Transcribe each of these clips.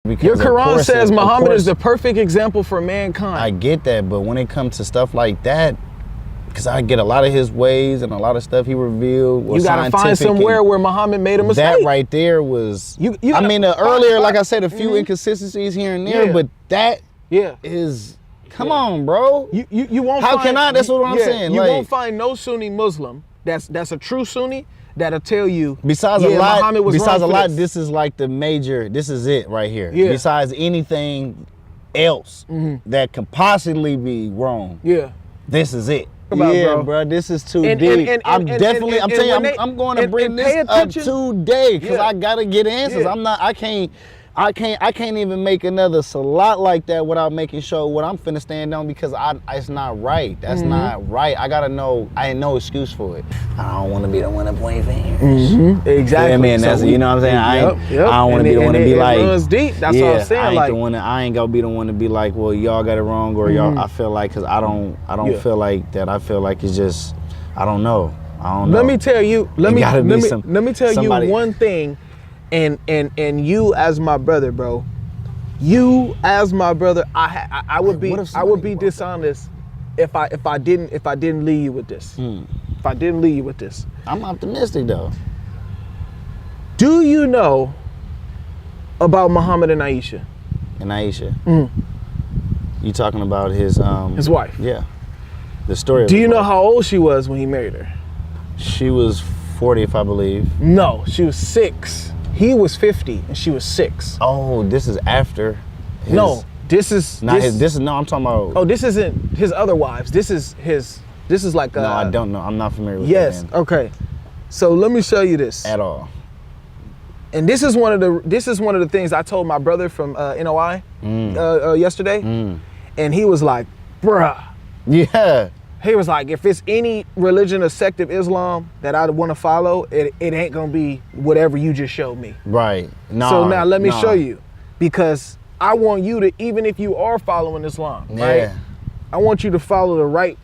Because Your Quran says Muhammad is the the perfect example for mankind. I get that, but when it comes to stuff like that, because I get a lot of his ways and a lot of stuff he revealed was you gotta find somewhere where Muhammad made a mistake. That right there was, I mean, earlier, like I said, a few inconsistencies here and there, but that is, come on, bro. You won't How find, can I? That's what I'm saying. You like, won't find no Sunni Muslim that's a true Sunni that'll tell you. Besides a lot, Muhammad was besides a wrong for lot, this. this is like the major. This is it right here. Yeah. Besides anything else that could possibly be wrong. Yeah. This is it. Bro. Bro, this is too deep. I'm definitely. I'm telling you, I'm going to bring this up today because I gotta get answers. I'm not. I can't even make another salat like that without making sure what I'm finna stand on because it's not right. That's not right. I gotta know. I ain't no excuse for it. I don't want to be the one to point fingers. Exactly. I mean, that's you know what I'm saying. I don't want to be the one to be like. It runs deep. That's what I'm saying. I ain't gonna be the one to be like, well, y'all got it wrong or y'all. I feel like because I don't feel like that. I feel like it's just I don't know. Let me tell you. Let me tell you one thing. And you as my brother, bro. You as my brother, I would be dishonest if I didn't leave you with this. If I didn't leave you with this. I'm optimistic though. Do you know about Muhammad and Aisha? And Aisha. You talking about his wife? Yeah. The story. Do you know how old she was when he married her? She was 40, if I believe. No, she was 6. He was 50 and she was 6. Oh, this is after. No, this is not his. This is no. I'm talking about. Oh, this isn't his other wives. This is his. This is like. No, I don't know. I'm not familiar with. Yes. That Okay. So let me show you this. At all. And this is one of the things I told my brother from NOI yesterday, and he was like, "Bruh." Yeah. He was like, if it's any religion or sect of Islam that I want to follow, it ain't gonna be whatever you just showed me. Right. No. So now let me show you, because I want you to, even if you are following Islam, right? I want you to follow the right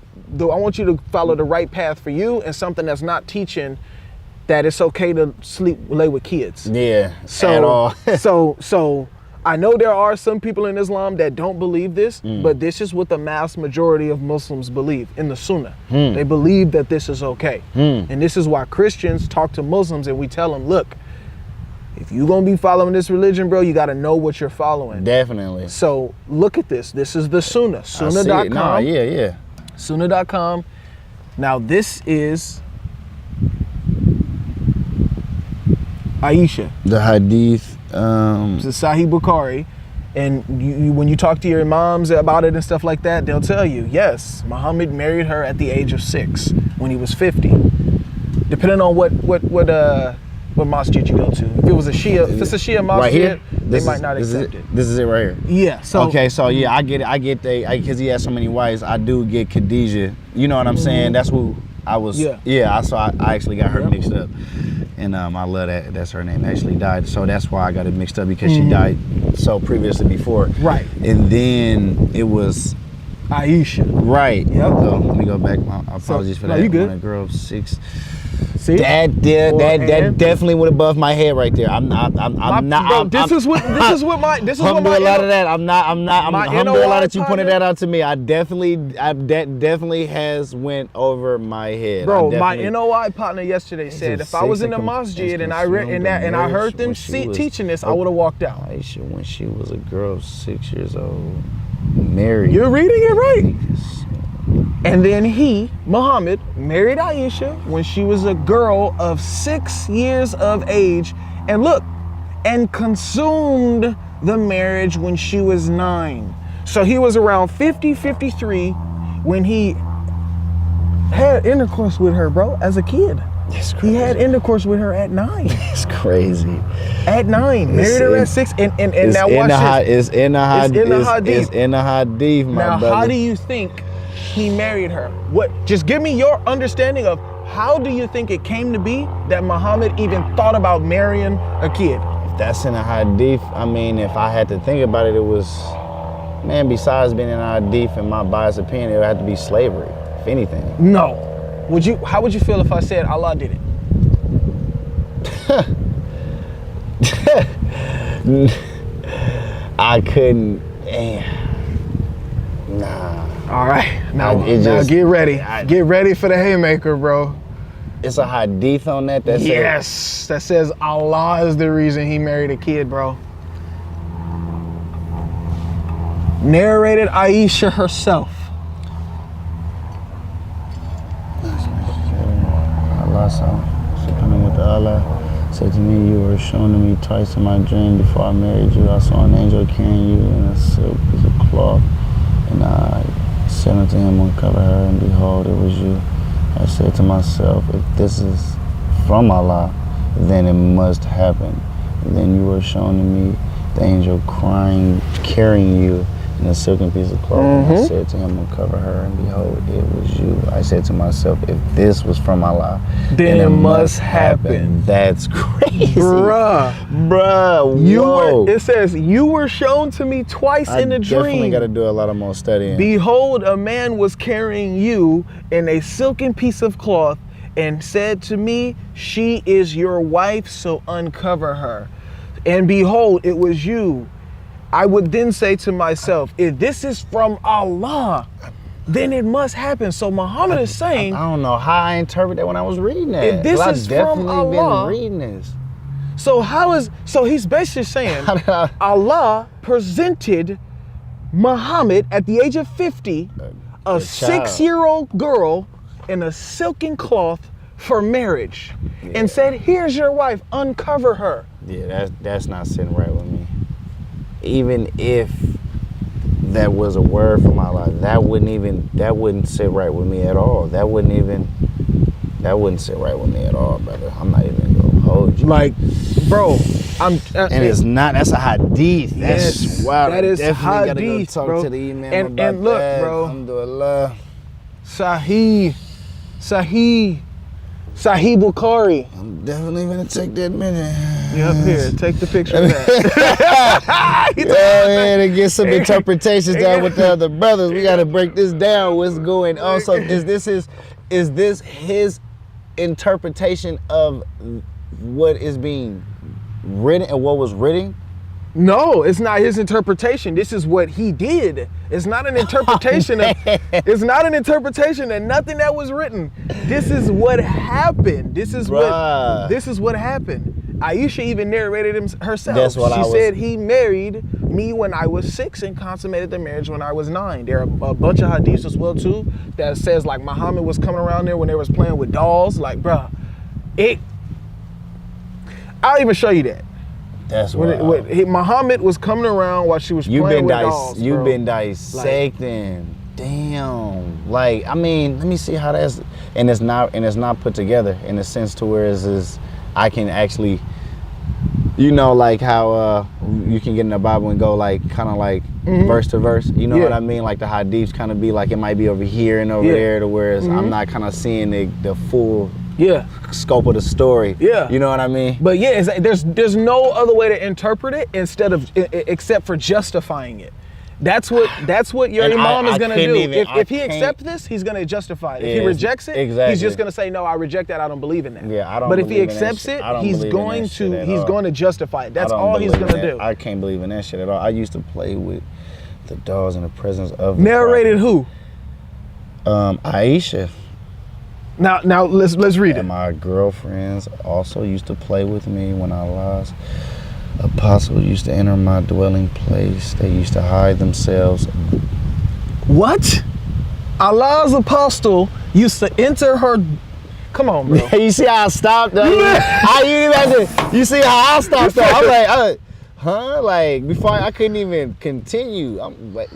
path for you, and something that's not teaching that it's okay to lay with kids. Yeah. So at all. so I know there are some people in Islam that don't believe this, but this is what the mass majority of Muslims believe in the Sunnah. They believe that this is okay. And this is why Christians talk to Muslims and we tell them, look, if you're going to be following this religion, bro, you got to know what you're following. Definitely. So look at this. This is the Sunnah. Sunnah.com. No, yeah. Sunnah.com. Now this is Aisha. The hadith. It's Sahih Bukhari, and you, when you talk to your moms about it and stuff like that, they'll tell you, yes, Muhammad married her at the age of 6 when he was 50. Depending on what masjid you go to. If it's a Shia masjid, right here, they might not accept it. This is it right here. Yeah. So okay, so yeah, I get it. Because he has so many wives. I do get Khadijah. You know what I'm saying? That's who I was. Yeah. So I actually got her mixed up. And I love that. That's her name. Actually died, so that's why I got it mixed up, because she died so previously before. Right. And then it was Aisha. Right. Yep. So let me go back. My apologies for that. You good? When a girl of 6. See? That definitely went above my head right there. I'm not. This is what my a lot of that. I'm humble a lot that you pointed that out to me. That definitely has went over my head. Bro, my NOI partner yesterday said if I was in the masjid and I read and I heard them teaching this, I would have walked out. Aisha, when she was a girl of 6 years old, married. You're reading it right. And then Muhammad, married Aisha when she was a girl of 6 years of age, and consumed the marriage when she was 9. So he was around 50, 53 when he had intercourse with her, bro, as a kid. That's crazy. He had intercourse with her at 9. It's crazy. At 9, married her at 6, and now watch this. It's in the hadith. It's in the hadith, my brother. Now, how do you think he married her? Just give me your understanding of how do you think it came to be that Muhammad even thought about marrying a kid? If that's in a hadith, I mean, if I had to think about it, it was, man, besides being in a hadith, in my biased opinion, it would have to be slavery, if anything. No. How would you feel if I said Allah did it? I couldn't. Nah. All right, now get ready. Get ready for the haymaker, bro. It's a hadith on that. That says Allah is the reason he married a kid, bro. Narrated Aisha herself. Allah said to me, you were shown to me twice in my dream before I married you. I saw an angel carrying you in a silk piece of cloth, and I said unto him, uncover her, and behold, it was you. I said to myself, if this is from Allah, then it must happen. And then you were shown to me the angel carrying you in a silken piece of cloth. And I said to him, uncover her, and behold, it was you. I said to myself, if this was from Allah, then it must happen. That's crazy. Bruh. Whoa. It says, you were shown to me twice in a dream. I definitely got to do a lot of more studying. Behold, a man was carrying you in a silken piece of cloth and said to me, she is your wife, so uncover her. And behold, it was you. I would then say to myself, if this is from Allah, then it must happen. So Muhammad is saying, I don't know how I interpret that when I was reading that. If this is from Allah, been reading this. So he's basically saying Allah presented Muhammad at the age of 50, a 6-year-old girl in a silken cloth for marriage, and said, here's your wife, uncover her. Yeah, that's not sitting right with me. Even if that was a word from Allah, that wouldn't sit right with me at all. That wouldn't sit right with me at all, brother. I'm not even gonna hold you. Like, bro, it's not. That's a hadith. That's wow. That is definitely hadith, gotta go talk bro. to the imam about and look, that. bro. Alhamdulillah. Sahih Bukhari. I'm definitely gonna take that minute. Yep, here, take the picture of that. Go ahead and get some interpretations down with the other brothers. We gotta break this down. What's going on? So is this his interpretation of what is being written and what was written? No, it's not his interpretation. This is what he did. It's not an interpretation it's not an interpretation of nothing that was written. This is what happened. This is what happened. Aisha even narrated herself. That's what she said he married me when I was 6 and consummated the marriage when I was 9. There are a bunch of hadiths as well too that says like Muhammad was coming around there when they was playing with dolls. Like, bruh, I'll even show you that. That's what Muhammad was coming around while she was playing with dolls. You've been dissecting. Damn. Like, I mean, let me see how that's and it's not put together in a sense to where it's I can actually, you know, like how you can get in the Bible and go like kind of like verse to verse. You know what I mean? Like the hadiths kind of be like it might be over here and over there, to whereas I'm not kind of seeing the full scope of the story. Yeah, you know what I mean? But yeah, there's no other way to interpret it except for justifying it. That's what your imam is gonna do. If he accepts this, he's gonna justify it. If he rejects it, he's just gonna say, no, I reject that. I don't believe in that. Yeah, I don't. But if he accepts it, he's going to justify it. That's all he's gonna do. I can't believe in that shit at all. I used to play with the dolls in the presence of. Narrated who? Aisha. Now let's read it. And my girlfriends also used to play with me when I lost. Apostle used to enter my dwelling place. They used to hide themselves. What? Allah's apostle used to enter her. Come on, bro. You see how I stopped? You see how I stopped? I'm like, huh? Like before I couldn't even continue. I'm like,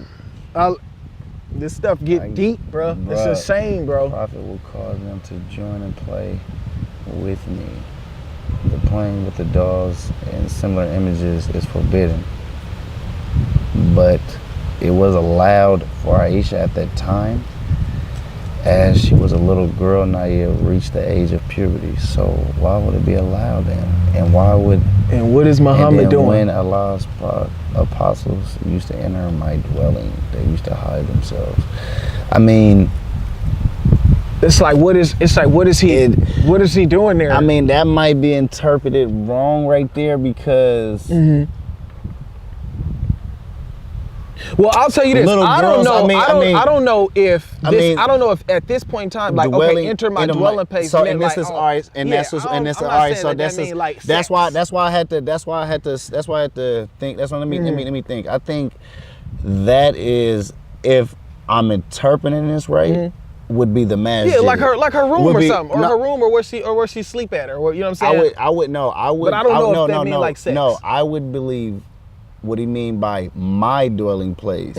this stuff get deep, bro. It's insane, bro. The prophet will cause them to join and play with me. The playing with the dolls and similar images is forbidden, but it was allowed for Aisha at that time, as she was a little girl not yet reached the age of puberty. So why would it be allowed then? And what is Muhammad doing? When Allah's apostles used to enter my dwelling, they used to hide themselves. I mean, It's like what is he doing there? I mean, that might be interpreted wrong right there because Well, I'll tell you this. I don't know. I don't know if at this point in time, like, okay, enter my dwelling place. So and this is alright, and that's alright. So that's why I had to think. That's why let me think. I think that is, if I'm interpreting this right, would be the masjid. Yeah, like her room or something, or her room, or where she sleep at, or you know what I'm saying. I would know. But I don't know if that means like sex. No, I would believe what he mean by my dwelling place.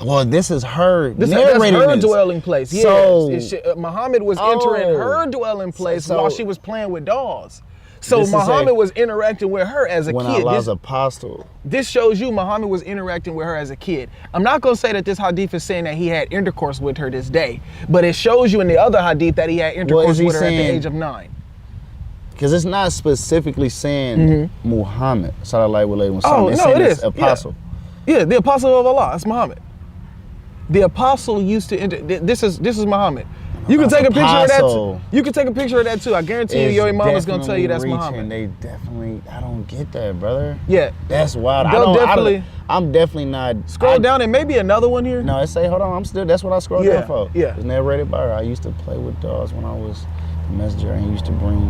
Well, this is her narrating her this. Dwelling place. Yeah. So Muhammad was entering her dwelling place while she was playing with dolls. So Muhammad was interacting with her as a kid. When Allah's apostle. This shows you Muhammad was interacting with her as a kid. I'm not going to say that this hadith is saying that he had intercourse with her this day, but it shows you in the other hadith that he had intercourse with her at the age of 9. Because it's not specifically saying Muhammad, sallallahu alaihi wasallam. Oh, no, it is. Apostle. Yeah, the apostle of Allah. That's Muhammad. The apostle used to enter. This is Muhammad. You can take a picture of that too. You can take a picture of that too. I guarantee you, your imam is gonna tell you that's Muhammad. They definitely, I don't get that, brother. Yeah, that's wild. I'm definitely not. Scroll down and maybe another one here. No, it say, hold on, I'm still. That's what I scrolled down for. Yeah, it's narrated by her. I used to play with dolls when I was a messenger, and he used to bring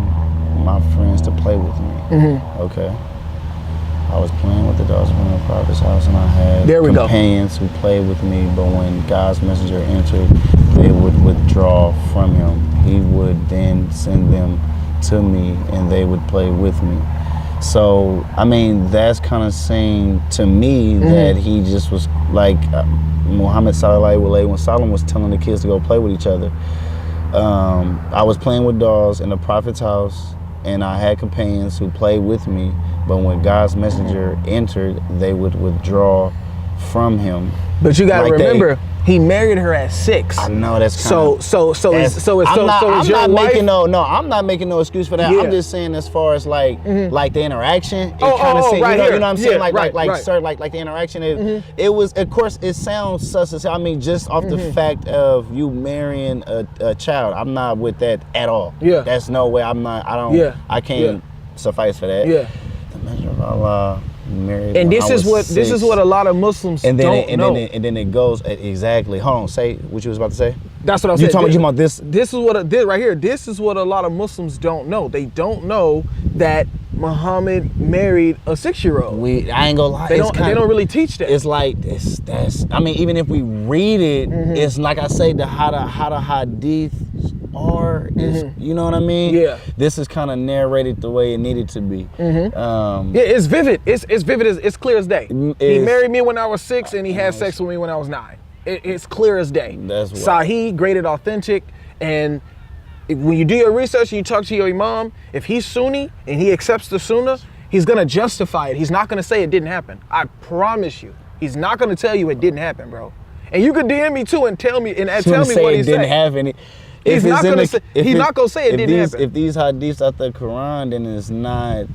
my friends to play with me. Okay. I was playing with the dolls in the Prophet's house, and I had companions who played with me, but when God's messenger entered, they would withdraw from him. He would then send them to me, and they would play with me. So, I mean, that's kind of saying to me that he just was like Muhammad sallallahu alaihi wasallam, when Solomon was telling the kids to go play with each other. I was playing with dolls in the Prophet's house, and I had companions who played with me, but when God's messenger entered, they would withdraw from him. But you gotta remember, he married her at 6. I know that's kind I'm not making no excuse for that. I'm just saying as far as like the interaction. It kind of you know what I'm saying? Like the interaction. It was, of course, it sounds sus as hell. I mean, just off the fact of you marrying a child, I'm not with that at all. Yeah, that's no way. I can't suffice for that. Yeah. The measure of Allah. Married, and this is what a lot of Muslims don't know. And then it goes exactly. Hold on, say what you was about to say. That's what I was saying. You talking about this? This is what it did right here. This is what a lot of Muslims don't know. They don't know that Muhammad married a 6-year-old. I ain't gonna lie. They don't really teach that. It's like that's. I mean, even if we read it, it's like I say how the hadith are. You know what I mean? Yeah. This is kind of narrated the way it needed to be. Yeah, it's vivid. It's vivid. It's clear as day. He married me when I was 6, and he had sex with me when I was 9. It's clear as day. That's what. Sahih, graded authentic, and when you do your research and you talk to your imam, if he's Sunni and he accepts the Sunnah, he's gonna justify it. He's not gonna say it didn't happen. I promise you, he's not gonna tell you it didn't happen, bro. And you could DM me too and tell me what he said. Didn't happen. He's not gonna say it didn't happen. If these hadiths out the Quran, then it's not.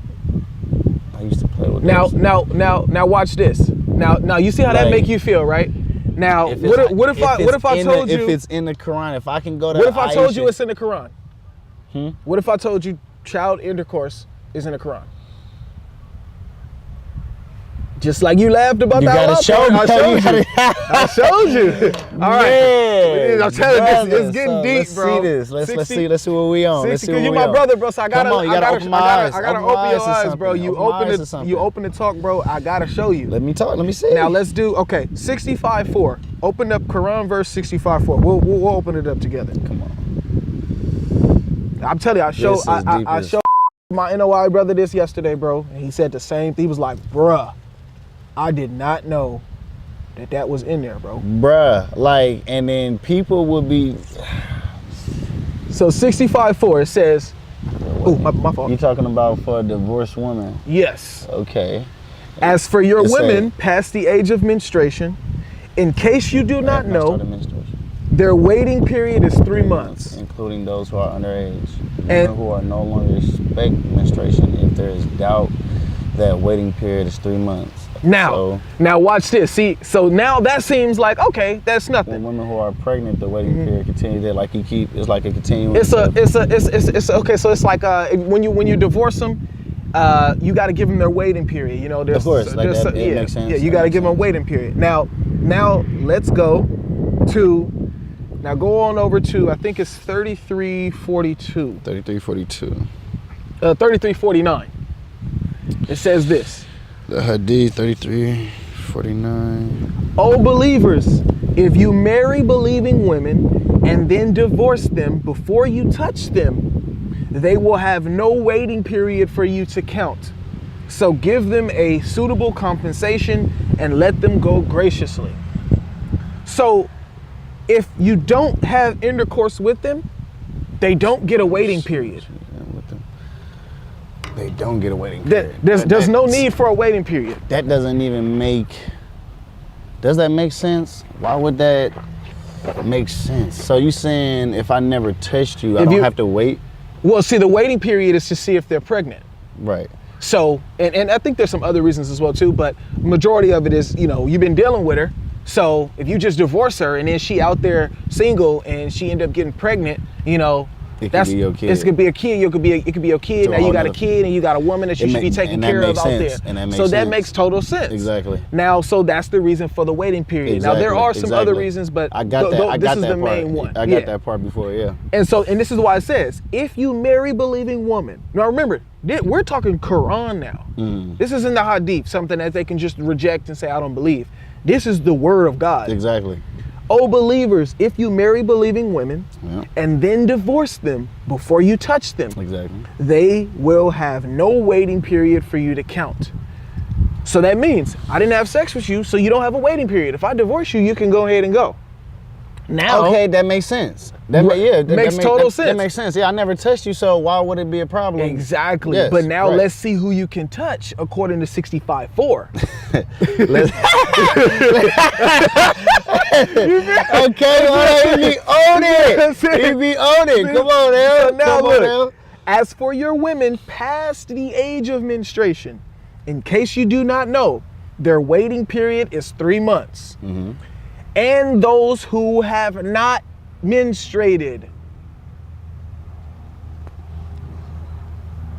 I used to play with now watch this. Now you see how that make you feel, right? Now what if I told you, if it's in the Quran, if I can go to what if I told you it's in the Quran? What if I told you child intercourse is in the Quran? Just like you laughed about that. Gotta show me. I showed you. All right. Man, I'm telling you, it's getting deep, bro. Let's see what we on. Let's see what you we my on. brother, bro. So I gotta open your eyes, bro. You open open the talk, bro. I gotta show you. Let me talk. Let me see. Now let's do 65:4. Open up Quran verse 65:4. We'll open it up together. Come on. I'm telling you, I showed my NOI brother this yesterday, bro, and he said the same thing. He was like, bruh, I did not know that was in there, bro. Bruh, like, and then people would be. So 65:4, it says, oh, my fault. You talking about for a divorced woman? Yes. Okay. As for your women past the age of menstruation, in case you do not know, their waiting period is 3 months. Including those who are underage. And who are no longer expect menstruation if there is doubt that waiting period is 3 months. Now watch this. See, so now that seems like, okay, that's nothing. When women who are pregnant, the waiting period continues. That like it's like a continuing. It's okay. So it's like when you divorce them, you got to give them their waiting period. You know, of course, like that, it makes sense. Yeah, you got to give them a waiting period. Now let's go to. Now go on over to, I think it's 3342. 3342. 3349. It says this. The Hadith 3349. O believers, if you marry believing women and then divorce them before you touch them, they will have no waiting period for you to count. So give them a suitable compensation and let them go graciously. So if you don't have intercourse with them, they don't get a waiting period. They don't get a waiting period. There's no need for a waiting period. That doesn't even make... Does that make sense? Why would that make sense? So you saying if I never touched you, I don't have to wait? Well, see, the waiting period is to see if they're pregnant. Right. So, and I think there's some other reasons as well too, but majority of it is, you know, you've been dealing with her. So if you just divorce her and then she out there single and she end up getting pregnant, you know, it could be your kid. It could be a kid. It could be your kid. So now you got a kid and you got a woman that you should be taking care of out there. So that makes total sense. Exactly. Now, so that's the reason for the waiting period. Exactly. Now there are some other reasons, but I got that. This is the main one. I got that part before, yeah. And this is why it says, if you marry believing woman. Now remember, we're talking Quran now. This isn't the Hadith, something that they can just reject and say, I don't believe. This is the word of God. Exactly. O believers, if you marry believing women and then divorce them before you touch them, they will have no waiting period for you to count. So that means I didn't have sex with you, so you don't have a waiting period. If I divorce you, you can go ahead and go. Now, okay, that makes sense. That makes total sense. That makes sense. Yeah, I never touched you, so why would it be a problem? Exactly. Yes, but now let's see who you can touch according to 65.4. Okay, well, he be on it. He be on it. Come on, now. So now look, as for your women past the age of menstruation, in case you do not know, their waiting period is 3 months. And those who have not menstruated.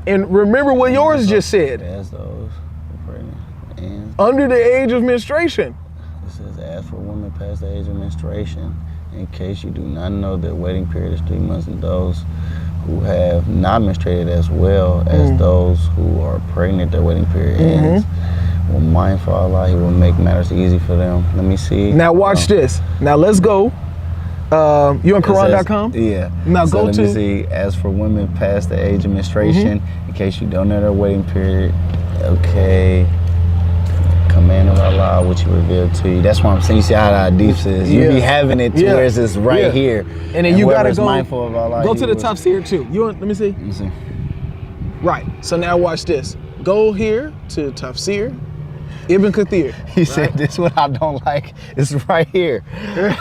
And remember what yours just said. As those and under the age of menstruation. It says, as for women past the age of menstruation, in case you do not know, their waiting period is 3 months, and those who have not menstruated as well as those who are pregnant, their waiting period ends. Well, mindful of Allah, He will make matters easy for them. Let me see. Now watch this. Now let's go. You on Quran.com? Yeah. Now so let me see. As for women past the age of menstruation, in case you don't know their waiting period, okay. Command of Allah, which He revealed to you. That's what I'm saying. You see how the hadith says. You be having it to where it's right here. And then you gotta go. Mindful of Allah, go to the tafsir too. Let me see. Let me see. Right. So now watch this. Go here to tafsir. Ibn Kathir. He said, this is what I don't like. It's right here. I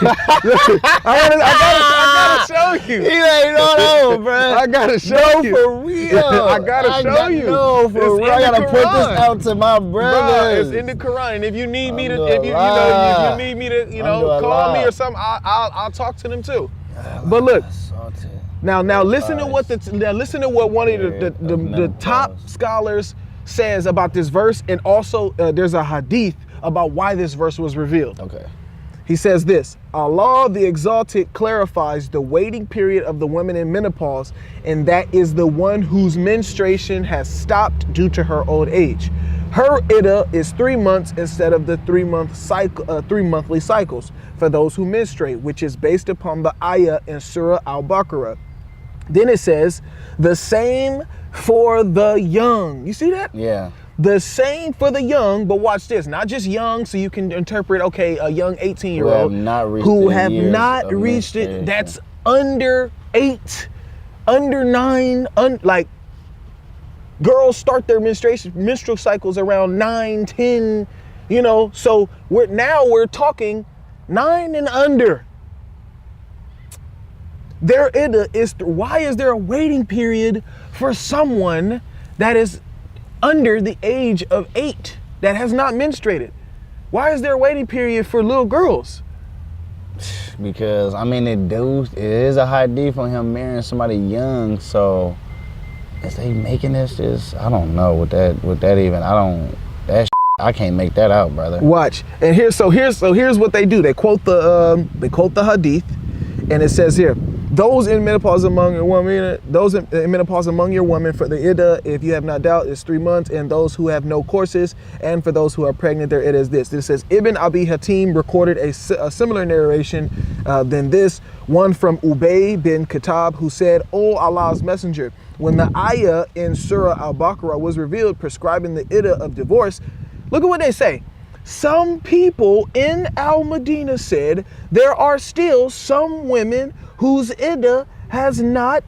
gotta show you. He ain't no, bro. I gotta show you. For real. I gotta show you. No, for real. I gotta put this out to my brothers. It's in the Quran. And if you need me to, if you need me to, call me or something, I'll talk to them too. But look. Now listen to what one of the top scholars says about this verse, and also there's a hadith about why this verse was revealed. Okay. He says this: Allah the Exalted clarifies the waiting period of the women in menopause, and that is the one whose menstruation has stopped due to her old age. Her iddah is 3 months instead of the 3 monthly cycles for those who menstruate, which is based upon the ayah in Surah Al-Baqarah. Then it says, the same for the young. You see that? Yeah. The same for the young, but watch this. Not just young, so you can interpret, okay, a young 18-year-old who have not reached it. That's under 8, under 9, like girls start their menstrual cycles around 9, 10, so we're talking 9 and under. Their iddah is, why is there a waiting period for someone that is under the age of 8 that has not menstruated? Why is there a waiting period for little girls? Because, it is a hadith on him marrying somebody young, so is they making this just, I don't know what that even, I can't make that out, brother. Watch. And here's what they do. They quote the hadith, and it says here, those in menopause among your women, for the iddah, if you have not doubt, is 3 months, and those who have no courses, and for those who are pregnant, their iddah is this. This says, Ibn Abi Hatim recorded a similar narration than this, one from Ubay bin Khattab, who said, "O Allah's messenger, when the ayah in Surah Al-Baqarah was revealed prescribing the iddah of divorce," look at what they say. Some people in Al-Madinah said, there are still some women whose iddah has not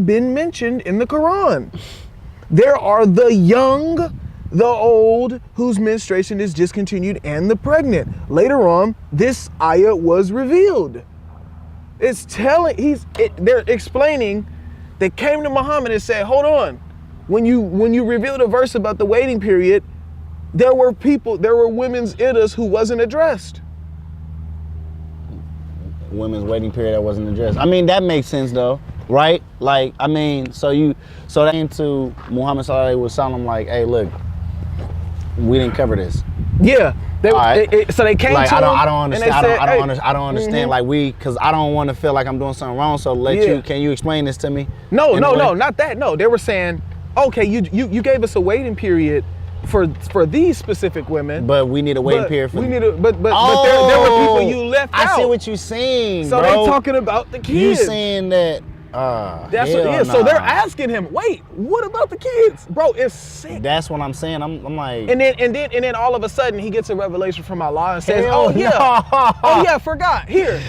been mentioned in the Quran. There are the young, the old, whose menstruation is discontinued, and the pregnant. Later on, this ayah was revealed. They're explaining, they came to Muhammad and said, hold on, when you revealed a verse about the waiting period, there were women's iddahs who wasn't addressed. Women's waiting period that wasn't addressed. I mean, that makes sense though, right? Like, I mean, so that into Muhammad sallallahu alaihi wasallam, like, hey, look, we didn't cover this. Yeah. So they came like, to I him don't understand. I don't understand. Like, because I don't want to feel like I'm doing something wrong. So can you explain this to me? No, not that. No, they were saying, okay, you gave us a waiting period for these specific women, but we need a waiting period for. There were people you left out. I see what you're saying. So bro. they talking about the kids. You saying that? That's what it is. Nah. So they're asking him, wait, what about the kids, bro? It's sick. That's what I'm saying. I'm like, and then all of a sudden he gets a revelation from Allah and says, oh yeah, forgot. Here,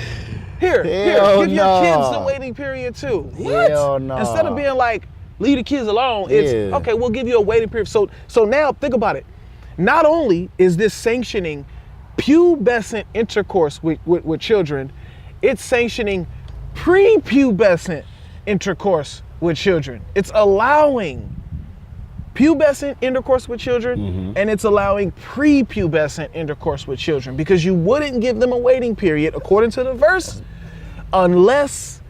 give your kids the waiting period too. What? Hell no. Instead of being like, leave the kids alone, it's okay, we'll give you a waiting period. So now think about it. Not only is this sanctioning pubescent intercourse with children, it's sanctioning prepubescent intercourse with children. It's allowing pubescent intercourse with children, and it's allowing prepubescent intercourse with children, because you wouldn't give them a waiting period according to the verse unless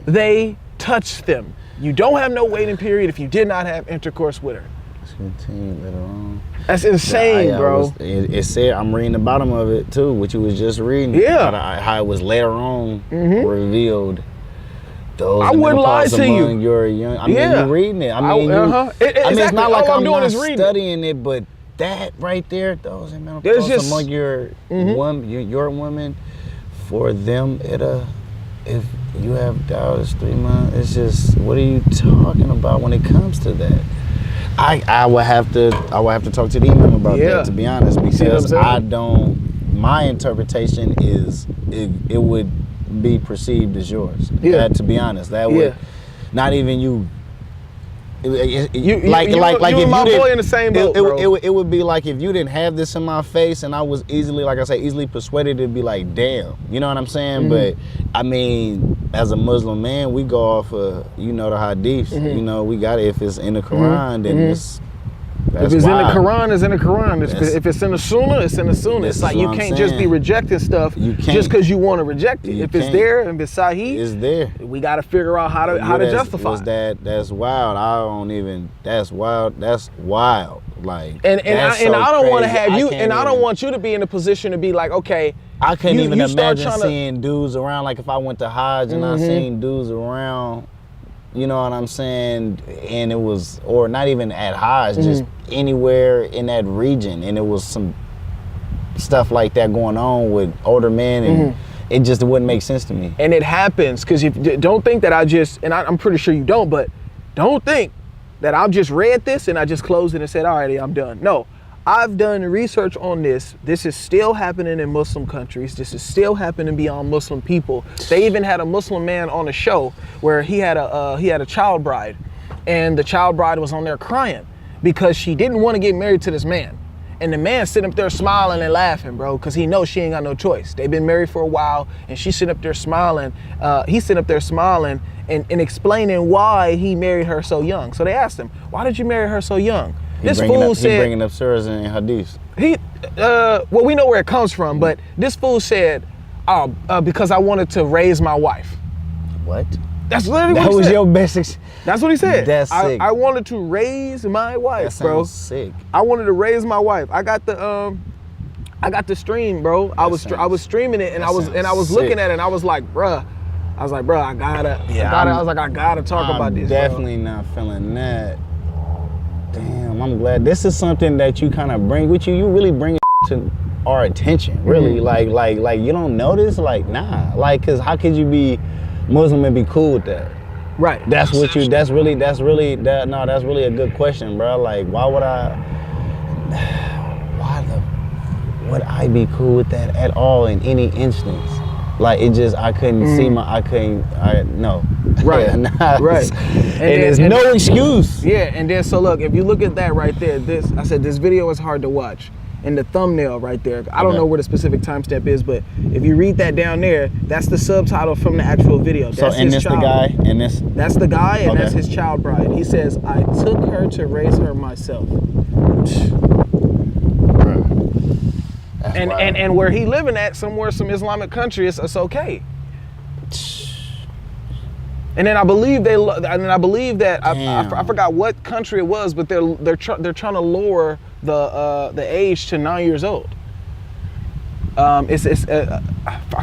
they touch them. You don't have no waiting period if you did not have intercourse with her. That's insane, bro. It said, I'm reading the bottom of it too, which you was just reading. Yeah. How it was later on revealed. Those I wouldn't lie to you. You're young. I mean, you're reading it. I mean, it's not like I'm not studying it, but that right there, those in menopause among your woman, for them, if you have doubt, it's 3 months. It's just, what are you talking about when it comes to that? I would have to talk to the imam about that, to be honest, because my interpretation is it would be perceived as yours. To be honest, that would not even you. Like if my you boy in the same boat, bro. It would be like if you didn't have this in my face and I was easily persuaded, it'd be like, damn, you know what I'm saying? But I mean, as a Muslim man, we go off of, the hadiths. You know, we got it. If it's in the Quran, then it's. If it's wild. In the Quran, it's in the Quran. If it's in the Sunnah, it's in the Sunnah. It's like you can't just be rejecting stuff just because you want to reject it. If it's there and it's Sahih, it's there. We got to figure out how to justify it. That's wild. That's wild. That's wild. Like, and I don't want to have you, and I don't want you to be in a position to be like, okay. I couldn't even imagine seeing dudes around. Like if I went to Hajj and I seen dudes around. You know what I'm saying? And it was, or not even at Hajj, just anywhere in that region. And it was some stuff like that going on with older men, and it just wouldn't make sense to me. And it happens, because you don't think that I'm pretty sure you don't, but don't think that I've just read this and I just closed it and said, all right, I'm done. No, I've done research on this. This is still happening in Muslim countries. This is still happening beyond Muslim people. They even had a Muslim man on a show where he had a child bride, and the child bride was on there crying because she didn't want to get married to this man. And the man sitting up there smiling and laughing, bro, because he knows she ain't got no choice. They've been married for a while, and she's sitting up there smiling. He's sitting up there smiling and explaining why he married her so young. So they asked him, why did you marry her so young? This fool said, he's bringing up surahs and hadiths. Well, we know where it comes from, but this fool said, because I wanted to raise my wife. What? That's literally what That he was said. your best. That's what he said. That's sick. I wanted to raise my wife, That bro. sounds sick. I wanted to raise my wife. I got the stream, bro. I was streaming it, and I was looking at it, and I was like, bruh. I was like, bro, I gotta talk about this. Definitely not feeling that. Damn, I'm glad. This is something that you kind of bring with you. You really bring it to our attention, really. Mm-hmm. Like you don't notice, like, nah. Like, cause how could you be Muslim and be cool with that? Right. That's really a good question, bro. Like, would I be cool with that at all in any instance? Like, it just, I couldn't see no. Right. Right. And there's no excuse. Yeah, and then so look, if you look at that right there, this video is hard to watch. And the thumbnail right there, I don't know where the specific timestamp is, but if you read that down there, that's the subtitle from the actual video. That's That's the guy, and that's his child bride. He says, I took her to raise her myself. And where he living at, some Islamic country, it's okay. And then I believe that I forgot what country it was, but they're trying to lower the age to 9 years old. I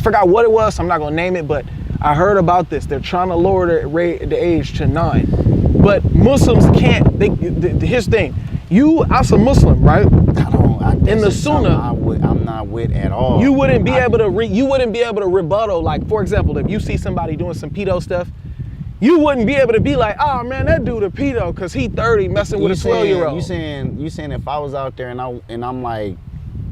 forgot what it was, so I'm not gonna name it, but I heard about this. They're trying to lower the age to 9, but Muslims can't. Here's the thing: you as a Muslim, right? In the Sunnah, I'm not with at all. You wouldn't be able to rebuttal. Like, for example, if you see somebody doing some pedo stuff, you wouldn't be able to be like, oh man, that dude a pedo because he 30 messing with a 12-year-old. You saying if I was out there and I'm like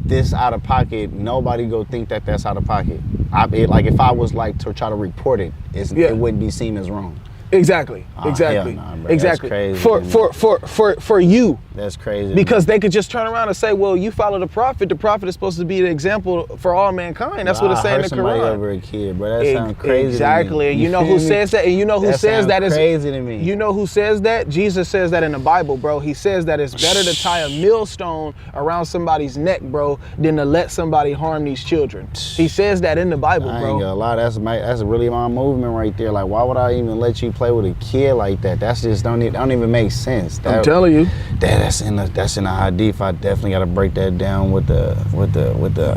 this out of pocket, nobody go think that that's out of pocket. Like if I was like to try to report it, it wouldn't be seen as wrong. Exactly. Exactly. Hell nah, Exactly. That's crazy, for you. That's crazy. Because they could just turn around and say, well, you follow the prophet. The prophet is supposed to be the example for all mankind. That's what it's saying in the Quran. Over a kid, bro. That sounds crazy. Exactly. And you know who says that? And you know who says that is crazy to me. You know who says that? Jesus says that in the Bible, bro. He says that it's better to tie a millstone around somebody's neck, bro, than to let somebody harm these children. He says that in the Bible, bro. I ain't gonna lie. That's really my movement right there. Like, why would I even let you play with a kid like that? That's just don't even make sense. I'm telling you. That's in the hadith. I definitely gotta break that down with the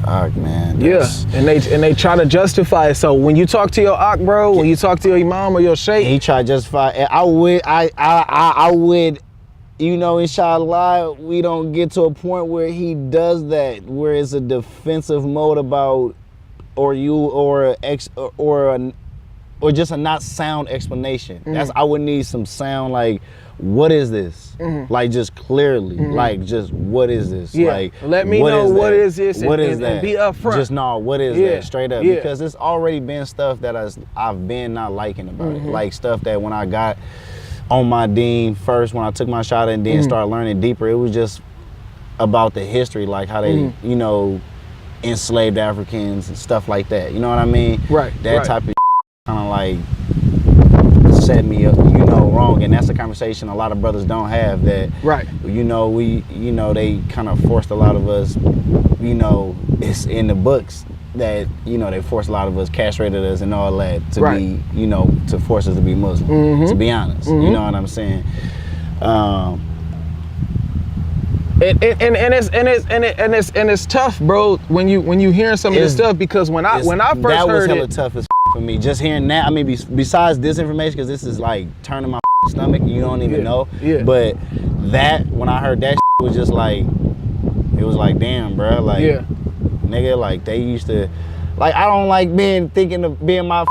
Ak, man. And they try to justify it. So when you talk to your Ak, bro, when you talk to your imam or your sheikh, he try to justify it. I would, you know, inshallah, we don't get to a point where he does that, where it's a defensive mode about or just a not sound explanation. I would need some sound, like, what is this? Like, just clearly, like, just what is this? Yeah. Like, let me know what is this what and, is that? And be upfront. Just what is that? Straight up. Yeah. Because it's already been stuff that I've been not liking about it. Like stuff that when I got on my deen first, when I took my shot and then started learning deeper, it was just about the history, like how they, you know, enslaved Africans and stuff like that. You know what I mean? Right. That type of kind of like set me up, you know, wrong. And that's a conversation a lot of brothers don't have, that, you know, they kind of forced a lot of us, you know, it's in the books that, you know, they forced a lot of us, castrated us and all that to be, you know, to force us to be Muslim, to be honest. You know what I'm saying? It's tough, bro, when you hearing some of this stuff, because when I first heard that was hella tough as for me. Just hearing that, I mean, besides this information, because this is like turning my stomach, you don't even know. Yeah. But that, when I heard that, was just like, it was like, damn, bro, like, nigga, like they used to, like, I don't like thinking of being my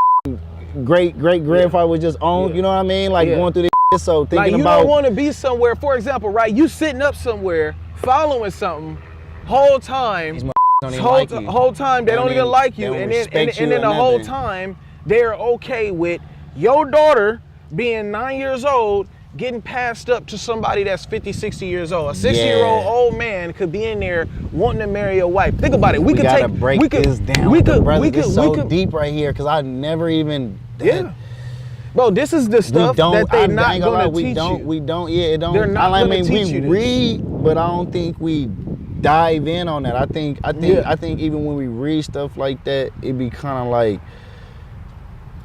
great grandfather was just on, you know what I mean? Like going through this, so thinking like, you about. don't want to be somewhere, for example, right? You sitting up somewhere, following something, whole time. Whole time they don't even like you, and then the whole time they're okay with your daughter being 9 years old getting passed up to somebody that's 50, 60 years old. A 60-year-old old man could be in there wanting to marry a wife. Think about it. We could break this down. It's so deep right here, because I never even. Bro, this is the stuff that they're not gonna teach you. We don't. Yeah, it don't. They're not gonna teach you this. We read, but I don't think we dive in on that. I think even when we read stuff like that, it be kind of like,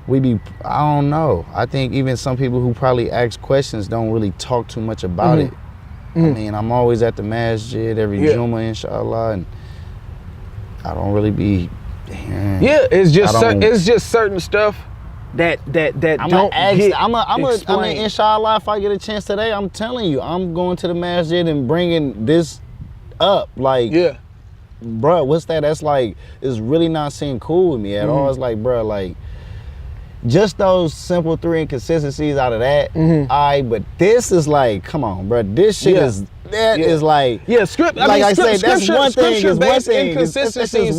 I don't know. I think even some people who probably ask questions don't really talk too much about it. I mean, I'm always at the masjid every Jummah, inshallah, and I don't really be hearing. Yeah, it's just certain stuff that don't get explained. I mean, inshallah, if I get a chance today, I'm telling you, I'm going to the masjid and bringing this up. Like, bro, what's that? That's like, it's really not seeming cool with me at all. It's like, bro, like, just those simple 3 inconsistencies out of that, but this is like, come on, bro, this shit is like, that's one thing. That's just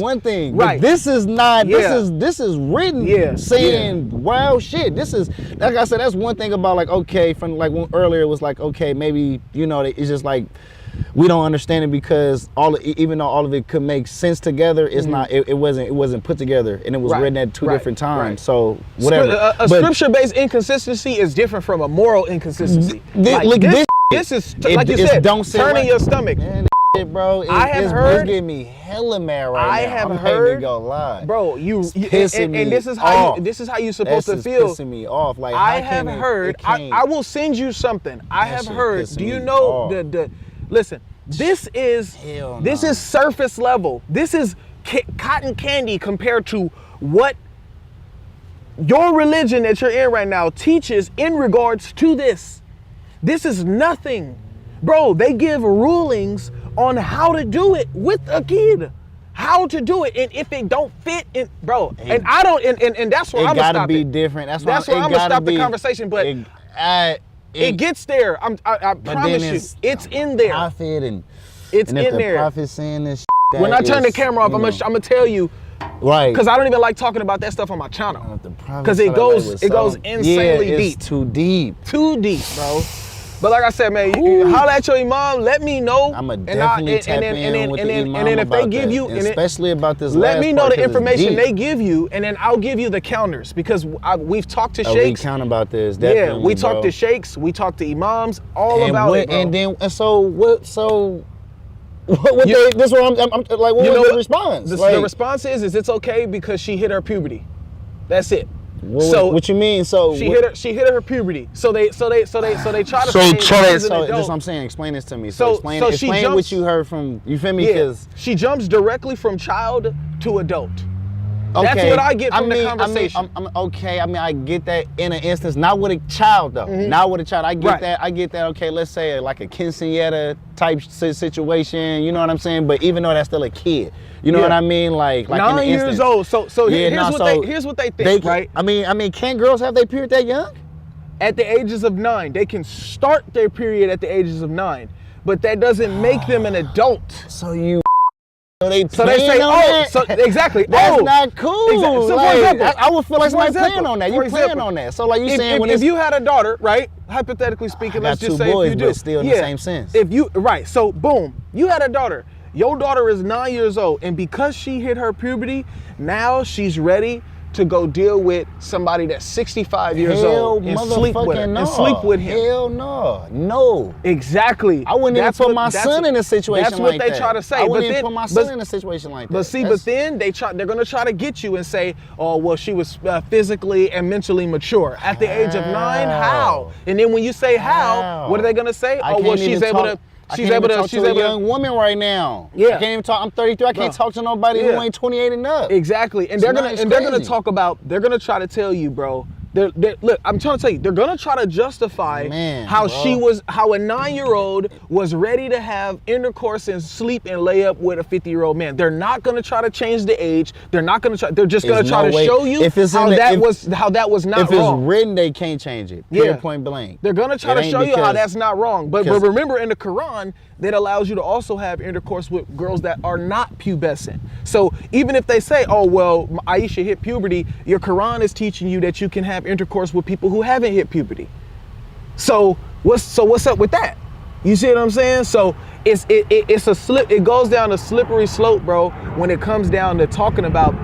one thing. Right. But this is not. This is written saying wild shit. This is, like I said, that's one thing about, like, okay, from like earlier it was like, okay, maybe, you know, it's just like, we don't understand it because even though all of it could make sense together, it's not. It wasn't put together, and it was written at two different times. So whatever. A scripture-based inconsistency is different from a moral inconsistency. This is like you said, turning your stomach. Man, bro, it's getting me hella mad right now. I'm heard, go lie. Bro, pissing me this is how you're supposed to feel. Pissing me off. Like, I have heard. I will send you something. I have heard. Do you know the? Listen, this is surface level. This is cotton candy compared to what your religion that you're in right now teaches in regards to this. This is nothing. Bro, they give rulings on how to do it with a kid. How to do it, and if it don't fit, and I don't, and that's where I'm gonna stop it. It gotta be different. That's why I'm gonna stop the conversation, but it gets there. I promise you, it's in there. Prophet and it's and in if the there. prophet saying this, when I turn the camera off, I'm gonna tell you, right? Because I don't even like talking about that stuff on my channel. Because it goes insanely deep. Too deep, bro. But like I said, man, you holler at your imam. Let me know. I'ma definitely tap in with the imam and then if they give you, especially about this, let me know the information they give you, and then I'll give you the counters because we've talked to sheikhs. We count about this. Definitely, we talk to sheikhs, we talk to imams, all about it, bro. So what? This is what I'm like. What was the response? The response is it's okay because she hit her puberty. That's it. What you mean? So she hit her puberty. So they try to say that's what I'm saying. Explain this to me. So explain what you heard from. You feel me? Because she jumps directly from child to adult. Okay. That's what I get from the conversation. I get that in an instance, not with a child though. Not with a child. I get that. I get that. Okay, let's say like a quinceañera type situation. You know what I'm saying? But even though that's still a kid, you know what I mean? Like 9 years old. So here's what they think, right? I mean, can girls have their period that young? At the ages of 9, they can start their period at the ages of 9, but that doesn't make them an adult. So they say, exactly. That's not cool. Exactly. So like, for example, I would feel like somebody playing on that. You playing on that. So like you saying if you had a daughter, right? Hypothetically speaking, let's just say boys, if you do, but still in the same sense. So boom, you had a daughter. Your daughter is 9 years old, and because she hit her puberty, now she's ready to go deal with somebody that's 65 years old and sleep with her, and sleep with him. Hell no. Exactly. I wouldn't even put my son in a situation like that. That's what they try to say. I wouldn't even put my son in a situation like that. But then they're gonna try to get you and say, oh well, she was physically and mentally mature at the age of 9. How? And then when you say how, what are they gonna say? Oh well, she's able to. She's able to. She's a young woman right now. Yeah. I can't even talk. I'm 33. I can't talk to nobody who ain't 28 and up. Exactly. And they're gonna talk about. They're gonna try to tell you, bro. Look, I'm trying to tell you, they're gonna try to justify how a 9-year-old was ready to have intercourse and sleep and lay up with a 50-year-old man. They're not gonna try to change the age. They're not gonna try. They're just gonna try to show you how that was not wrong. If it's written, they can't change it. Point blank. They're gonna try to show you how that's not wrong. But remember, in the Quran, that allows you to also have intercourse with girls that are not pubescent. So even if they say, oh well, Aisha hit puberty, your Quran is teaching you that you can have intercourse with people who haven't hit puberty. So what's up with that? You see what I'm saying? So it's a slip. It goes down a slippery slope, bro, when it comes down to talking about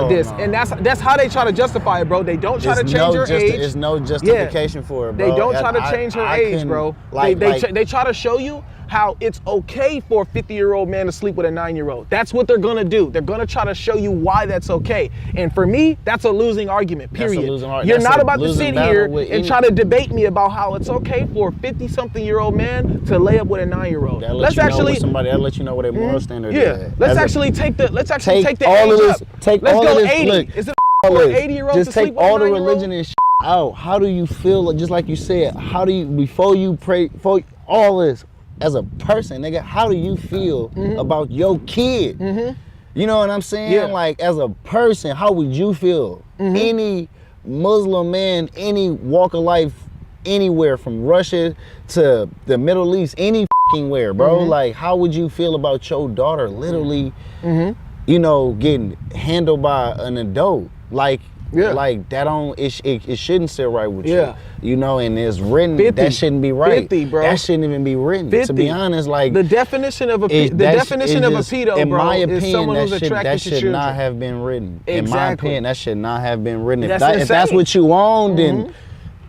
this. And that's how they try to justify it, bro. They don't try to change her age. There's no justification for it, bro. They don't try to change her age, bro. They try to show you how it's okay for a 50-year-old man to sleep with a 9-year-old. That's what they're gonna do. They're gonna try to show you why that's okay. And for me, that's a losing argument, period. That's a losing argument. You're not about to sit here and try to debate me about how it's okay for a 50-something-year-old man to lay up with a 9-year-old. Let's actually somebody. I'll let you know what their moral standard is. Yeah. Let's actually take the all age of this. up. Take Let's all go of this. 80. Look, Is it for an 80-year-old to just sleep take with a all the 9-year-old? religion and out. How do you feel? Just like you said, how do you, before you pray for all this as a person, nigga, how do you feel about your kid? You know what I'm saying? Yeah. Like, as a person, how would you feel? Any Muslim man, any walk of life, anywhere from Russia to the Middle East, any fucking where, bro. Like, how would you feel about your daughter literally, you know, getting handled by an adult? Like, like that it shouldn't sit right with you. You know, and it's written, 50, that shouldn't be right. 50, bro. That shouldn't even be written. 50. To be honest, like, the definition of a pedo, in bro, my is opinion, someone who's attracted that to should children. not have been written. Exactly. In my opinion, that should not have been written. If That's that's what you own, then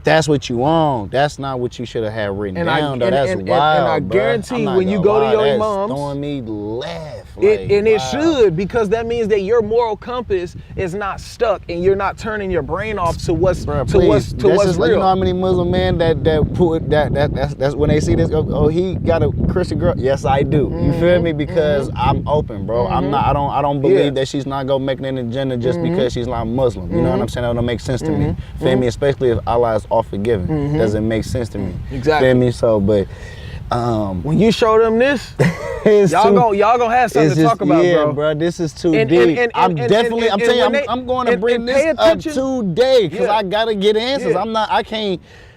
that's what you own. That's not what you should have had written down, though. That's wild, and I bro. guarantee I'm when you not go gonna to lie, your that's mom's, throwing me laugh. It should, because that means that your moral compass is not stuck and you're not turning your brain off to what's real. Like, you know how many Muslim men that's when they see this, oh, he got a Christian girl. Yes, I do. You feel me? Because I'm open, bro. I don't believe that she's not gonna make an agenda just because she's not Muslim. You know what I'm saying? That don't make sense to me. Feel me? Especially if Allah is all forgiving. Doesn't make sense to me. Exactly. Feel me? So, but when you show them this, y'all gonna have something to talk about, bro. This is too deep. I'm telling you, I'm going to bring this up today because I gotta get answers.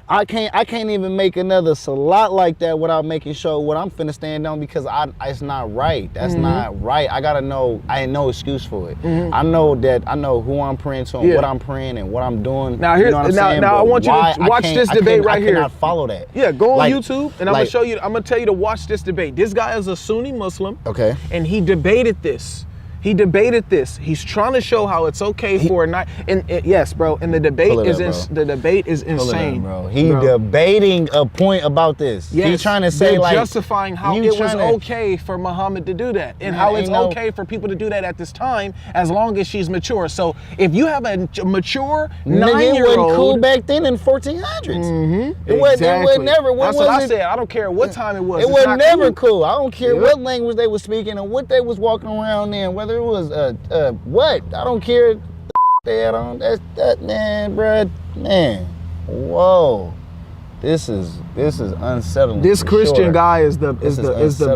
I can't even make another salat like that without making sure what I'm finna stand on, because it's not right. That's not right. I gotta know. I ain't no excuse for it. I know who I'm praying to and what I'm praying and what I'm doing. Now you know what I'm saying? I want you to watch this debate right here. I cannot follow that. Yeah, go on YouTube and I'm gonna show you. I'm gonna tell you to watch this debate. This guy is a Sunni Muslim. Okay. And he debated this. He's trying to show how it's okay for a night. And yes, bro. And the debate is insane, bro. He debating a point about this. Yes, he's trying to say, like, justifying how it was okay for Muhammad to do that, and how it's okay for people to do that at this time, as long as she's mature. So if you have a mature 9-year-old, it wasn't cool back then in 1400s. It wasn't never. That's what I said. I don't care what time it was. It was never cool. I don't care what language they were speaking and what they was walking around in, whether it was what, I don't care they had on. That man, bruh, man. Whoa, this is unsettling. This Christian guy is the